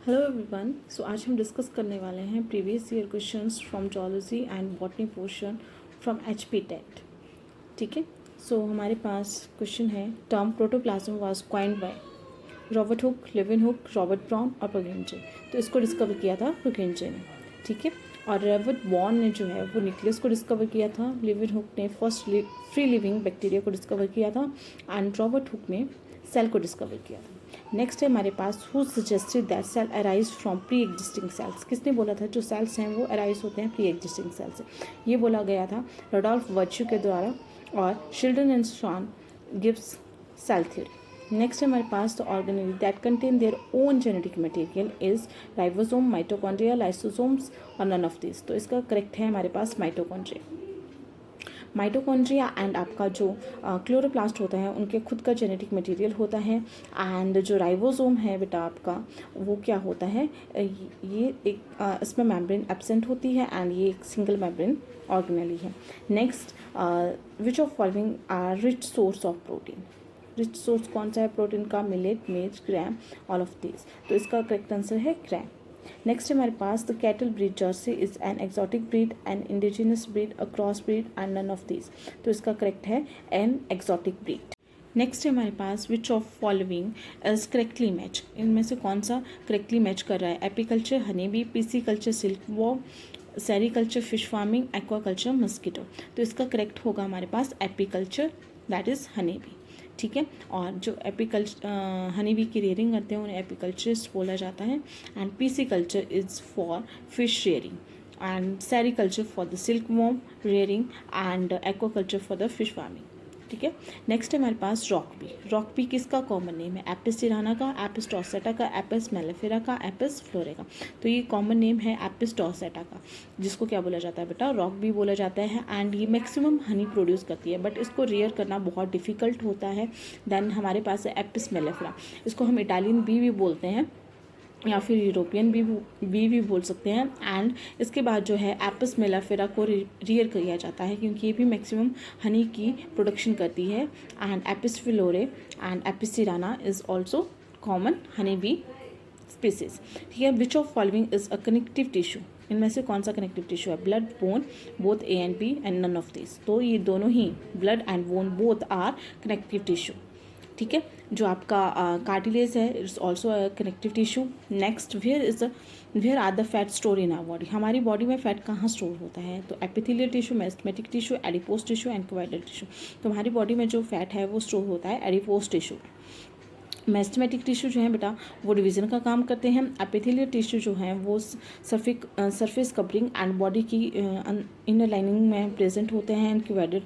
Hello everyone. सो आज हम discuss करने वाले हैं previous year questions from zoology and botany portion from HP TET. ठीक है। सो हमारे पास क्वेश्चन है, term protoplasm was coined by Robert Hooke, Leeuwenhoek, Robert Brown और पुर्किंजे। तो इसको डिस्कवर किया था पुर्किंजे ने। ठीक है। और रॉबर्ट बॉर्न ने जो है वो न्यूक्लियस को डिस्कवर किया था, लेवेनहुक ने फर्स्ट फ्री लिविंग बैक्टीरिया को डिस्कवर किया था एंड रॉबर्ट हुक ने सेल को डिस्कवर किया था। नेक्स्ट है हमारे पास, who suggested that cell arise from pre existing cells. किसने बोला था जो सेल्स हैं वो अराइज होते हैं प्री एग्जिस्टिंग सेल से। ये बोला गया था रोडोल्फ वर्च्यू के द्वारा और Schleiden and Schwann gives cell theory. Next है हमारे पास, the organelle that contain their own genetic material is ribosome, mitochondria, lysosomes और नन ऑफ दिस। तो इसका करेक्ट है हमारे पास माइटोकॉन्ड्रिया। माइटोकॉन्ड्रिया एंड आपका जो क्लोरोप्लास्ट होता है उनके खुद का जेनेटिक मटेरियल होता है। एंड जो राइबोसोम है बेटा आपका वो क्या होता है, ये एक इसमें मेम्ब्रेन एब्सेंट होती है एंड ये एक सिंगल मेम्ब्रेन ऑर्गेनेली है। Next, which of following are rich source of protein. Rich source कौन सा है प्रोटीन का, मिलेट, मेज, ग्राम, ऑल ऑफ दिस। तो इसका करेक्ट आंसर है ग्राम। नेक्स्ट हमारे पास, the cattle breed Jersey is an exotic breed, an indigenous breed, a cross breed and none of this. तो इसका करेक्ट है एन एक्सोटिक ब्रीड। नेक्स्ट है हमारे पास, which of following is correctly match. इनमें से कौन सा करेक्टली मैच कर रहा है, apiculture honey bee, pisciculture silk worm, sericulture fish farming, aquaculture mosquito. तो इसका करेक्ट होगा हमारे पास apiculture, that is honey bee. ठीक है। और जो हनी बी की रेयरिंग करते हैं उन्हें एपीकल्चरिस्ट बोला जाता है। And PC culture is for fish rearing and sericulture for the silk worm rearing and aquaculture for the fish farming. ठीक है। नेक्स्ट है हमारे पास रॉक बी। रॉक बी किसका कॉमन नेम है, एपिस सिराना का, एपिस टॉर्सेटा का, एपिस मेलिफेरा का, Apis फ्लोरे का। तो ये कॉमन नेम है एपिस टॉर्सेटा का, जिसको क्या बोला जाता है बेटा, रॉक बी बोला जाता है। एंड ये मैक्सिमम हनी प्रोड्यूस करती है बट इसको रेयर करना बहुत डिफिकल्ट होता है। देन हमारे पास है एपिस मेलिफेरा, इसको हम इटालियन बी भी बोलते हैं या फिर यूरोपियन भी बोल सकते हैं। एंड इसके बाद जो है एपिस मेलिफेरा को रियर किया जाता है क्योंकि ये भी मैक्सिमम हनी की प्रोडक्शन करती है। And Apis florea and Apis cerana is also common honey bee species. ठीक है। Which of following is a connective tissue. इनमें से कौन सा कनेक्टिव टिश्यू है, blood, bone, both A and B and none of this. तो ये दोनों ही, blood and bone both are connective tissue. ठीक है। जो आपका कार्टिलेज है it's also connective tissue. Next, where are the fat store in our body. हमारी बॉडी में फैट कहाँ स्टोर होता है, तो epithelial tissue, meristematic tissue, adipose tissue and cuboidal tissue. तो हमारी बॉडी में जो फैट है वो स्टोर होता है एडिपोज टिश्यू। मेस्टमेटिक टिश्यू जो है बेटा वो डिवीज़न का काम करते हैं। एपिथेलियल टिश्यू जो है वो सरफेस कवरिंग एंड बॉडी की इनर लाइनिंग में प्रेजेंट होते हैं एंड क्वाइडल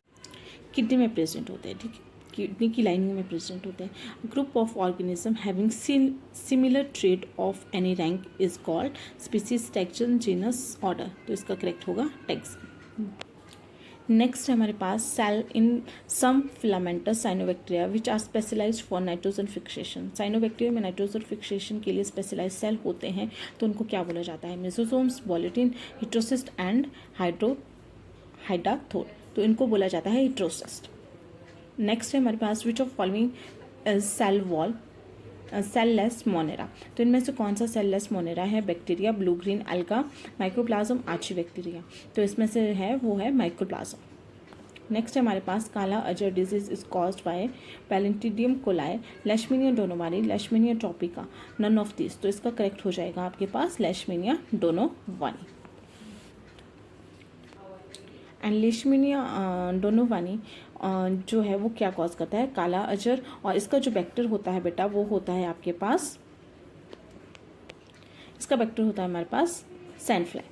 किडनी में प्रेजेंट होते हैं। ठीक है, किडनी की लाइनिंग में प्रेजेंट होते हैं। Group of organism having similar trait of any rank is called species, taxon, genus, order. तो इसका करेक्ट होगा टैक्सन। नेक्स्ट है हमारे पास, cell in some filamentous cyanobacteria which are specialised for nitrogen fixation. Cyanobacteria में nitrogen fixation के लिए specialise cell होते हैं तो उनको क्या बोला जाता है, मेसोसोम्स, वॉलेटिन, हिट्रोसिस्ट एंड हाइड्राथोर। तो इनको बोला जाता है हिट्रोसिस्ट। नेक्स्ट है हमारे पास, which of following cell wall cell less Monera. तो इनमें से कौन सा सेललेस मोनेरा है, bacteria, blue green alga, mycoplasma, archaebacteria. तो इसमें से है वो है माइक्रोप्लाज्म। नेक्स्ट है हमारे पास, kala azar disease is caused by Balantidium coli, Leishmania donovani, Leishmania tropica, none of this. तो इसका करेक्ट हो जाएगा आपके पास Leishmania donovani. And Leishmania donovani जो है वो क्या कॉज करता है, काला अजर। और इसका जो वेक्टर होता है बेटा वो होता है आपके पास, इसका वेक्टर होता है हमारे पास सैंड फ्लाई।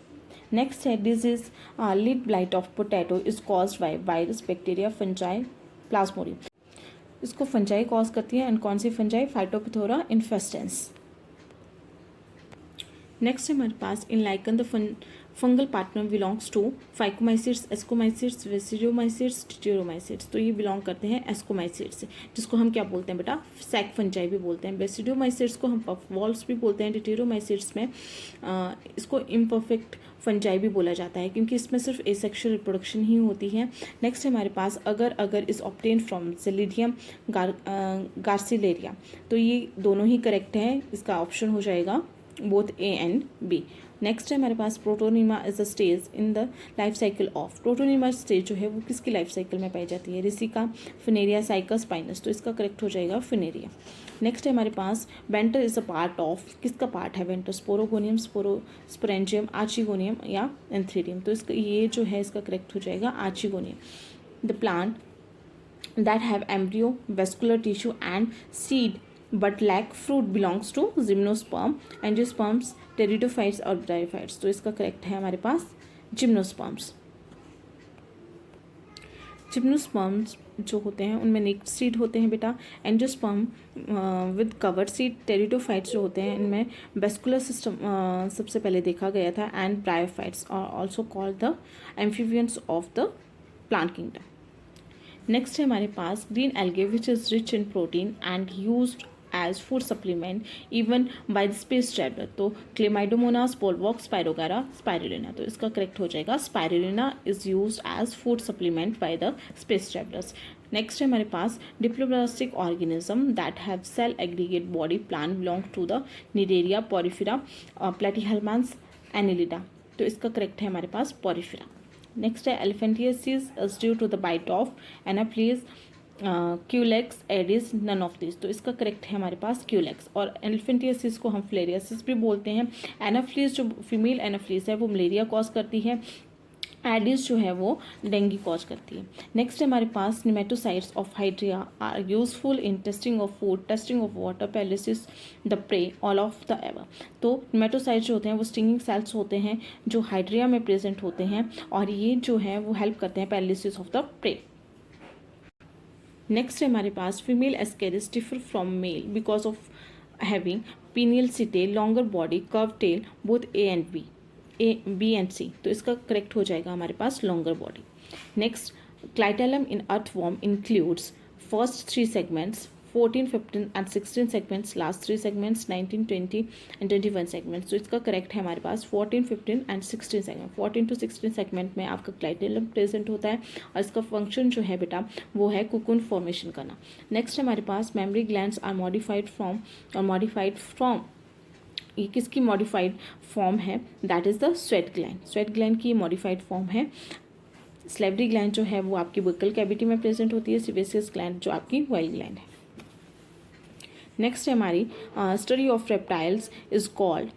नेक्स्ट है, disease late blight of potato is caused by virus, bacteria, fungi, plasmodium. इसको फंजाई कॉज करती है एंड कौन सी फंजाई, फाइटोपिथोरा इन्फेस्टेंस। नेक्स्ट है हमारे पास, in lichen the fungal partner belongs to phycomycetes, ascomycetes, basidiomycetes, deuteromycetes. तो ये बिलोंग करते हैं एस्कोमाइसिड्स से, जिसको हम क्या बोलते हैं बेटा, सैक फंजाई भी बोलते हैं। वेसिडोमाइसिड्स को हम पफ वॉल्स भी बोलते हैं। टिटेरोमाइसिड्स में इसको इम्परफेक्ट फंजाई भी बोला जाता है क्योंकि इसमें सिर्फ एसेक्सुअल रिप्रोडक्शन ही होती है। नेक्स्ट है हमारे पास, अगर इज ऑब्टेन फ्रॉम जेलिडियम गार्सिलेरिया। तो ये दोनों ही करेक्ट हैं, इसका ऑप्शन हो जाएगा both A and B. Next है हमारे पास protonema is a stage in the life cycle of. Protonema stage जो है वो किसकी लाइफ साइकिल में पाई जाती है? रिसिका, फिनेरिया, साइकस, पाइनस। तो इसका करेक्ट हो जाएगा फिनेरिया। नेक्स्ट है हमारे पास venter is a part of, किसका पार्ट है वेंटर? स्पोरोगोनियम, स्पोरेंजियम, आर्चिगोनियम या एंथ्रीडियम। तो इसका ये जो है इसका करेक्ट हो जाएगा archegonium. The plant that have embryo, vascular tissue and seed but lack fruit belongs to gymnosperm, angiosperms, pteridophytes और bryophytes। तो इसका करेक्ट है हमारे पास जिम्नोस्पर्म्स। जिम्नोस्पर्म्स जो होते हैं उनमें नेक्ड सीड होते हैं बेटा। Angiosperm with covered seed. Pteridophytes जो होते हैं इनमें वेस्कुलर सिस्टम सबसे पहले देखा गया था। And bryophytes are also called the amphibians of the plant kingdom. Next है हमारे पास green algae which is rich in protein and used as food supplement even by the space traveller. तो Chlamydomonas, Volvox, Spirogyra, Spirulina. तो इसका correct हो जाएगा Spirulina is used as food supplement by the space travellers. Next है हमारे पास diploblastic organism that have cell aggregate body plant belong to the Cnidaria, Porifera, Platyhelminthes, Annelida. तो इसका correct है हमारे पास पोरिफेरा। नेक्स्ट है elephantiasis is due to the bite of Anopheles, Culex, Aedes, none of this. तो इसका correct है हमारे पास क्यूलेक्स। और एलिफेंटियासिस को हम फ्लेरियासिस भी बोलते हैं। एनाफ्लीज जो फीमेल एनाफ्लीज है वो मलेरिया कॉज करती है। एडिस जो है वो डेंगू कॉज करती है। नेक्स्ट हमारे पास nematocysts of Hydra are useful in testing of food, testing of water, paralysis, the prey, all of the above. तो निमेटोसाइट्स जो होते हैं वो स्टिंगिंग सेल्स होते हैं जो हाइड्रिया में प्रेजेंट होते हैं और ये जो है वो हेल्प करते हैं paralysis of the prey. Next है हमारे पास female Ascaris differ from male because of having penial setae, longer body, curve tail, both A and B, B and C. तो इसका करेक्ट हो जाएगा हमारे पास longer body. Next clitellum in earthworm includes first 3 segments, 14, 15 and 16 segments, last 3 segments, 19, 20 and 21 segments. तो इसका correct है हमारे पास 14, 15 एंड 16 सेगमेंट। 14 to 16 सेगमेंट में आपका क्लाइटेलम प्रेजेंट होता है और इसका फंक्शन जो है बेटा वो है कुकुन फॉर्मेशन करना। नेक्स्ट हमारे पास mammary glands are modified from ये किसकी मॉडिफाइड फॉर्म है? That is the sweat gland. Sweat gland की मॉडिफाइड फॉर्म है। स्लेवरी ग्लैंड जो है वो आपकी बुक्कल कैविटी में प्रेजेंट होती है। सिबेसियस ग्लैंड जो आपकी वाइल ग्लैंड है। नेक्स्ट है हमारी study of reptiles is called,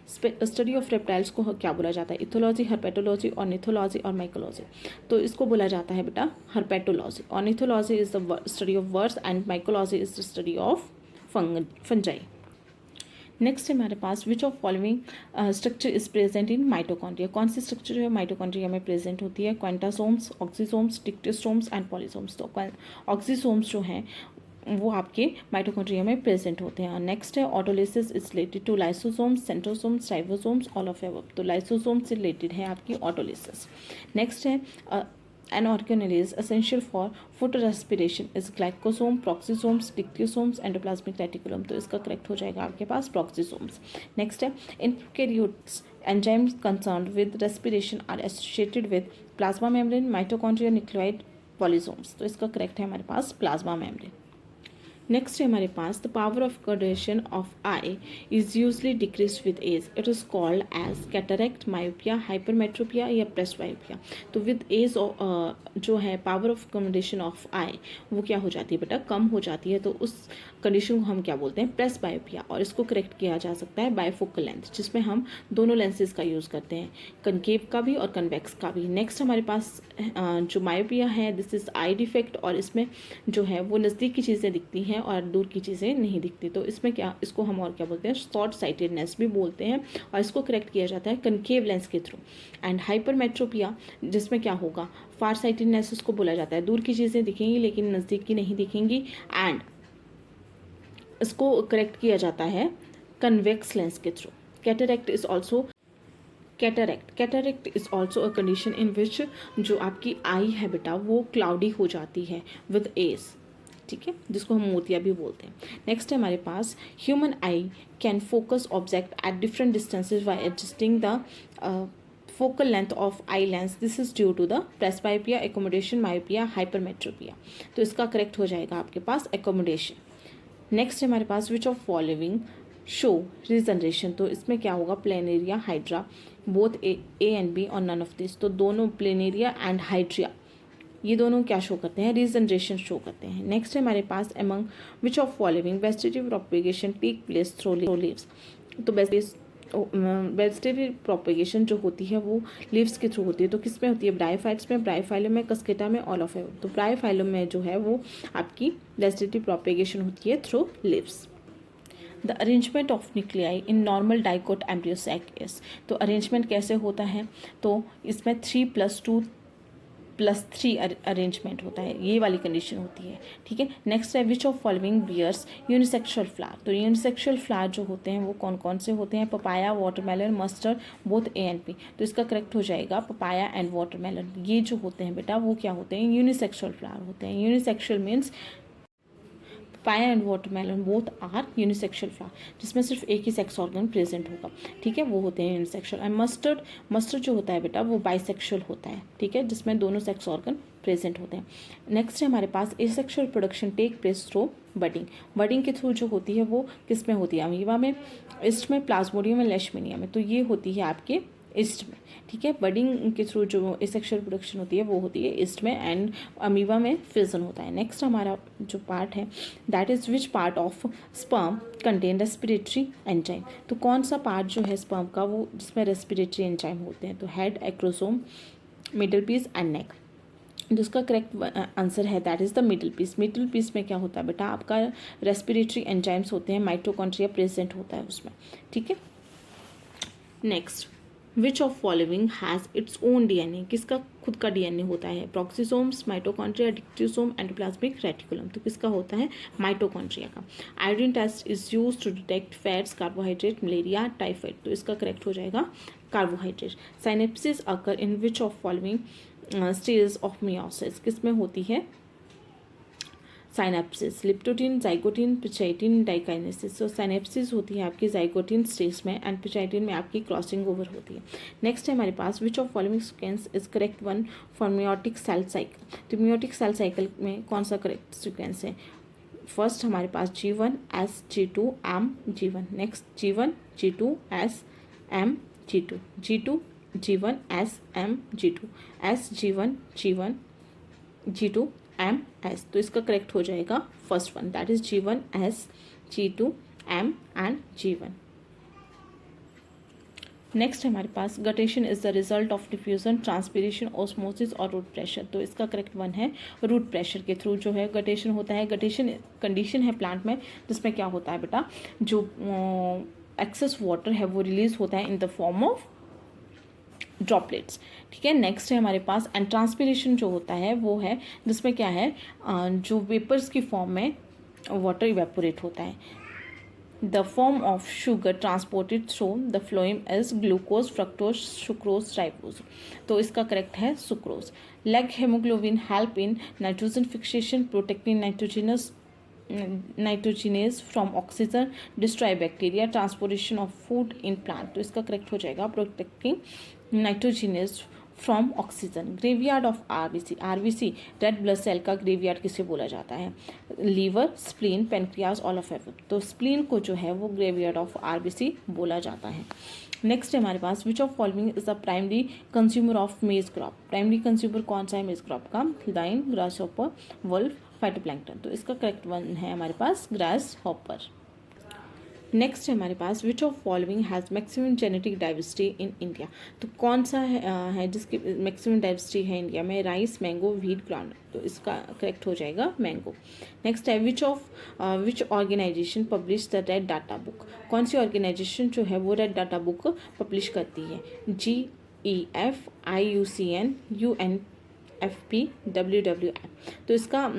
study of reptiles को क्या बोला जाता है? इथोलॉजी, हर्पेटोलॉजी, ऑर्निथोलॉजी और माइकोलॉजी। तो इसको बोला जाता है बेटा herpetology. Ornithology is the study of birds and mycology is the study of fungi. Next है हमारे पास which of following structure is present in mitochondria. कौन सी स्ट्रक्चर जो है माइटोकॉन्ड्रिया में प्रेजेंट होती है? क्वांटासोम्स, ऑक्सीसोम्स, डिक्टोसोम्स एंड पॉलीसोम्स। तो ऑक्सीसोम्स जो हैं वो आपके माइटोकॉन्ड्रिया में प्रेजेंट होते हैं। नेक्स्ट है autolysis is related to lysosomes, centrosomes, ribosomes, all of above. तो लाइसोसोम से रिलेटेड है आपकी ऑटोलिसिस। नेक्स्ट है an organelle is essential for food respiration is glycosome, proxysomes, dictyosomes, endoplasmic reticulum। तो इसका करेक्ट हो जाएगा आपके पास proxysomes। नेक्स्ट है in prokaryotes enzymes concerned with respiration are associated with plasma membrane, mitochondria, nucleoid, polysomes। तो इसका correct है हमारे पास plasma membrane। नेक्स्ट है हमारे पास the power of coordination of eye is usually decrease with age. It is called age cataract, myopia, hypermetropia या presbyopia. तो with age जो है power of coordination of eye वो क्या हो जाती है बेटा? कम हो जाती है। तो उस कंडीशन को हम क्या बोलते हैं? प्रेसबायोपिया। और इसको करेक्ट किया जा सकता है बायफोकल लेंथ, जिसमें हम दोनों लेंसेज का यूज़ करते हैं, कनकेव का भी और कन्वेक्स का भी। नेक्स्ट हमारे पास जो मायोपिया है दिस इज आई डिफेक्ट और इसमें जो है वो नज़दीक की चीज़ें दिखती हैं और दूर की चीज़ें नहीं दिखती। तो इसमें क्या, इसको हम और क्या बोलते हैं? शॉर्ट साइटेडनेस भी बोलते हैं और इसको करेक्ट किया जाता है कनकेव लेंस के थ्रू। एंड हाइपरमेट्रोपिया जिसमें क्या होगा? फार साइटेडनेस इसको बोला जाता है, दूर की चीज़ें दिखेंगी लेकिन नज़दीक की नहीं दिखेंगी। एंड इसको करेक्ट किया जाता है कन्वेक्स लेंस के through. Cataract is also cataract is also a condition in which जो आपकी आई है बेटा वो क्लाउडी हो जाती है विद एज, ठीक है, जिसको हम मोतिया भी बोलते हैं। नेक्स्ट है हमारे पास human eye can focus object at different distances by adjusting the focal length of eye lens. This is due to the presbyopia, accommodation, myopia, hypermetropia। तो इसका करेक्ट हो जाएगा आपके पास accommodation। नेक्स्ट है हमारे पास which of following show regeneration, तो इसमें क्या होगा, planaria hydra both A and B और नन ऑफ दिस, तो दोनों प्लेनेरिया एंड हाइड्रिया ये दोनों क्या शो करते हैं, रीजनरेशन शो करते हैं। नेक्स्ट है हमारे पास among which of following vegetative propagation take place through leaves, तो वेजिटेटिव प्रोपेगेशन जो होती है वो लीव्स के थ्रू होती है, तो किस में होती है, ब्रायोफाइट्स में, ब्रायोफाइलम में, कस्केटा में, ऑल ऑफ एव। तो ब्रायोफाइलम में जो है वो आपकी वेजिटेटिव प्रोपेगेशन होती है through leaves. The arrangement of nuclei in normal dicot embryo sac is, तो अरेंजमेंट कैसे होता है, तो इसमें 3+2+3 अरेंजमेंट होता है, ये वाली कंडीशन होती है, ठीक है। नेक्स्ट है which of following bears unisexual flower, तो यूनिसेक्सुअल फ्लावर जो होते हैं वो कौन कौन से होते हैं, papaya, watermelon, mustard, both A and B, तो इसका करेक्ट हो जाएगा पपाया एंड वाटरमेलन। ये जो होते हैं बेटा वो क्या होते हैं, यूनिसेक्सुअल फ्लावर होते हैं। Unisexual means papaya and watermelon both are unisexual flower, जिसमें सिर्फ एक ही सेक्स ऑर्गन प्रेजेंट होगा, ठीक है, वो होते हैं यूनिसेक्सुअल। एंड मस्टर्ड जो होता है बेटा वो बाइसेक्सुअल होता है, ठीक है, जिसमें दोनों सेक्स ऑर्गन प्रेजेंट होते हैं। नेक्स्ट है हमारे पास asexual production take place through budding के थ्रू जो होती है वो किस में होती है, अमीबा में, ईस्ट में, प्लाज्मोडियम में, लेशमीनिया में, तो ये होती है आपके ईस्ट में, ठीक है। बडिंग के थ्रू जो एसेक्सुअल प्रोडक्शन होती है वो होती है ईस्ट में, एंड अमीबा में फिजन होता है। नेक्स्ट हमारा जो पार्ट है that is which part of sperm contain respiratory enzyme, तो कौन सा पार्ट जो है स्पर्म का वो जिसमें रेस्पिरेटरी एंजाइम होते हैं, तो head, acrosome, middle piece and neck, जिसका करेक्ट आंसर है that is the middle piece. Middle piece में क्या होता है बेटा, आपका रेस्पिरेटरी एंजाइम्स होते हैं, माइटोकॉन्ड्रिया प्रेजेंट होता है उसमें, ठीक है। Next which of following has its own DNA, किसका खुद का डीएनए होता है, peroxisomes, mitochondria, dictyosome, endoplasmic reticulum, तो किसका होता है, माइटोकॉन्ड्रिया का। Iodine test is use to detect fats, carbohydrate, malaria, typhoid, तो इसका करेक्ट हो जाएगा carbohydrate. Synapsis occur in which of following stage of meiosis, किस में होती है, synapsis, leptotene, zygotene, pachytene, diakinesis, तो साइनेप्सिस होती है आपकी जाइगोटिन स्टेज में, एंड पिचाइटिन में आपकी क्रॉसिंग ओवर होती है। नेक्स्ट है हमारे पास which of following sequence is correct one for meiotic cell cycle, तो मियोटिक सेल साइकिल में कौन सा करेक्ट सीक्वेंस है, फर्स्ट हमारे पास G1S G2 M G1, next G1 G2 S M G2, G2 G1 S M G2, S G1 G1 G2 M S, तो इसका correct हो जाएगा first one that is G1 S G2 M and G1। Next हमारे पास guttation is the result of diffusion, transpiration, osmosis और root pressure, तो इसका correct one है रूट प्रेशर के थ्रू जो है गटेशन होता है। गटेशन कंडीशन है प्लांट में जिसमें क्या होता है बेटा, जो एक्सेस वाटर है वो रिलीज होता है in the form of droplets, ठीक है। नेक्स्ट है हमारे पास एंड ट्रांसपिरेशन जो होता है वो है जिसमें क्या है, जो वेपर्स की फॉर्म में वाटर इवेपोरेट होता है। The form of sugar transported through the phloem is glucose, fructose, sucrose, ribose, तो इसका करेक्ट है sucrose. Leghaemoglobin help in nitrogen fixation, protecting nitrogenase from oxygen, destroy bacteria, transportation of food in plant, तो इसका correct हो जाएगा protecting nitrogenase from oxygen. Graveyard of RBC red blood cell का graveyard किसे बोला जाता है, liver, spleen, pancreas, all of above, तो स्प्लीन को जो है वो ग्रेवयार्ड ऑफ आरबीसी बोला जाता है। नेक्स्ट है हमारे पास which of following is the primary consumer of maize crop, primary consumer कौन सा है मेज क्रॉप का, lion, grasshopper, wolf, phytoplankton, तो इसका करेक्ट वन है हमारे पास ग्रास हॉपर। नेक्स्ट है हमारे पास which of following has maximum genetic diversity in India, तो कौन सा है जिसकी मैक्सिमम डाइवर्सिटी है इंडिया में, राइस, मैंगो, व्हीट, ग्राउंड, तो इसका करेक्ट हो जाएगा मैंगो। नेक्स्ट है which organisation publish the red data book, कौन सी ऑर्गेनाइजेशन जो है वो रेड डाटा बुक पब्लिश करती है, GEF, IUCN, UNFP, WWF, तो इसका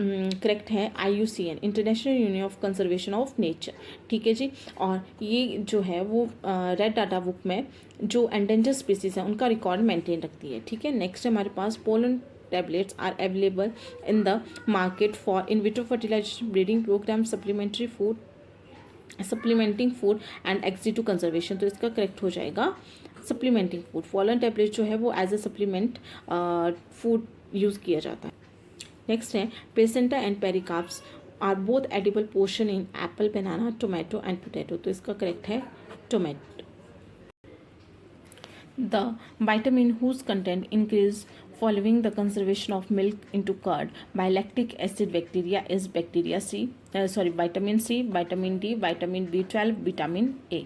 करेक्ट है IUCN, international union of conservation of nature, ठीक है जी। और ये जो है वो रेड डाटा बुक में जो एंडेंजर स्पीसीज है उनका रिकॉर्ड मेंटेन रखती है, ठीक है। नेक्स्ट हमारे पास pollen tablets are available in the market for in vitro fertilization, breeding program, supplementing food and ex situ conservation, तो इसका करेक्ट हो जाएगा सप्लीमेंटिंग फूड। पोलन टैबलेट जो है वो as a supplement food use किया जाता है। नेक्स्ट है placenta and pericarps are both edible portion in apple, banana, tomato and potato. तो इसका करेक्ट है tomato. The vitamin whose content increase following the conservation of milk into curd by lactic acid bacteria is bacteria vitamin C, vitamin D, vitamin B12, vitamin A।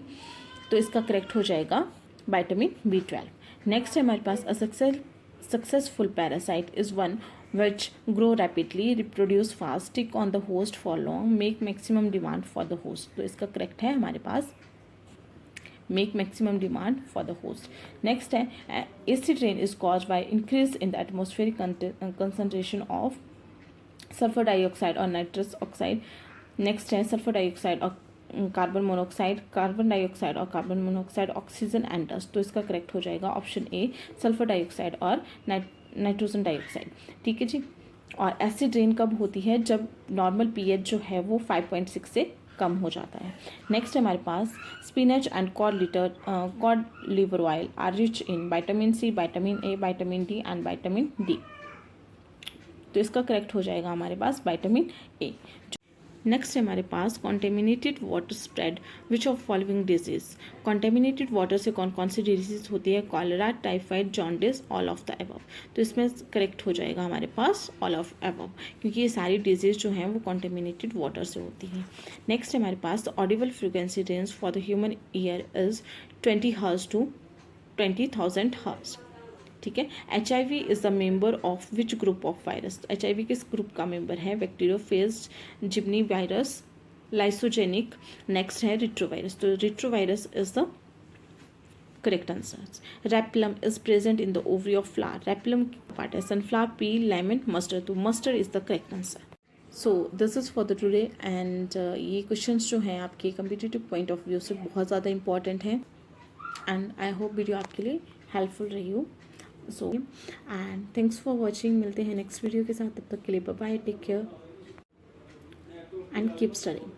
तो इसका correct हो जाएगा vitamin B12। Next है हमारे पास successful parasite is one which grow rapidly, reproduce fast, stick on the host for long, make maximum demand for the host। तो इसका correct है हमारे पास make maximum demand for the host। Next है acid rain is caused by increase in the atmospheric concentration of sulfur dioxide or nitrous oxide। Next है sulfur dioxide और carbon monoxide, carbon dioxide और carbon monoxide, oxygen and dust. तो इसका correct हो जाएगा option A sulphur dioxide और nitrogen dioxide. ठीक है जी। और एसिड रेन कब होती है? जब नॉर्मल पीएच जो है वो 5.6 से कम हो जाता है। नेक्स्ट हमारे पास spinach and cod liver oil are rich in vitamin C, vitamin A, vitamin D and vitamin D. तो इसका करेक्ट हो जाएगा हमारे पास विटामिन ए। नेक्स्ट है हमारे पास contaminated water spread which of following disease. Contaminated water से कौन कौन सी डिजीज होती है? Cholera, typhoid, jaundice, all of the above. तो इसमें करेक्ट हो जाएगा हमारे पास ऑल ऑफ अबव, क्योंकि ये सारी डिजीज जो हैं वो कॉन्टेमिनेटेड वाटर से होती हैं। नेक्स्ट है हमारे पास audible frequency range for the human ear is 20 hertz to 20,000 hertz. ठीक है। HIV is the member of which group of virus. HIV किस ग्रुप का मेंबर है? बैक्टीरियोफेज, जिम्नी वायरस, लाइसोजेनिक। नेक्स्ट है रिट्रोवायरस। तो retrovirus is the correct answer. Replum is present in the ovary of flower. Replum part है sunflower, pea, lemon, mustard. तो mustard is the correct answer. So this is for the today and ये questions जो हैं आपके competitive point of view से बहुत ज़्यादा important हैं एंड आई होप वीडियो आपके लिए हेल्पफुल रही हो। So and thanks for watching. मिलते हैं नेक्स्ट वीडियो के साथ, तब तक के लिए bye bye, take care and keep studying.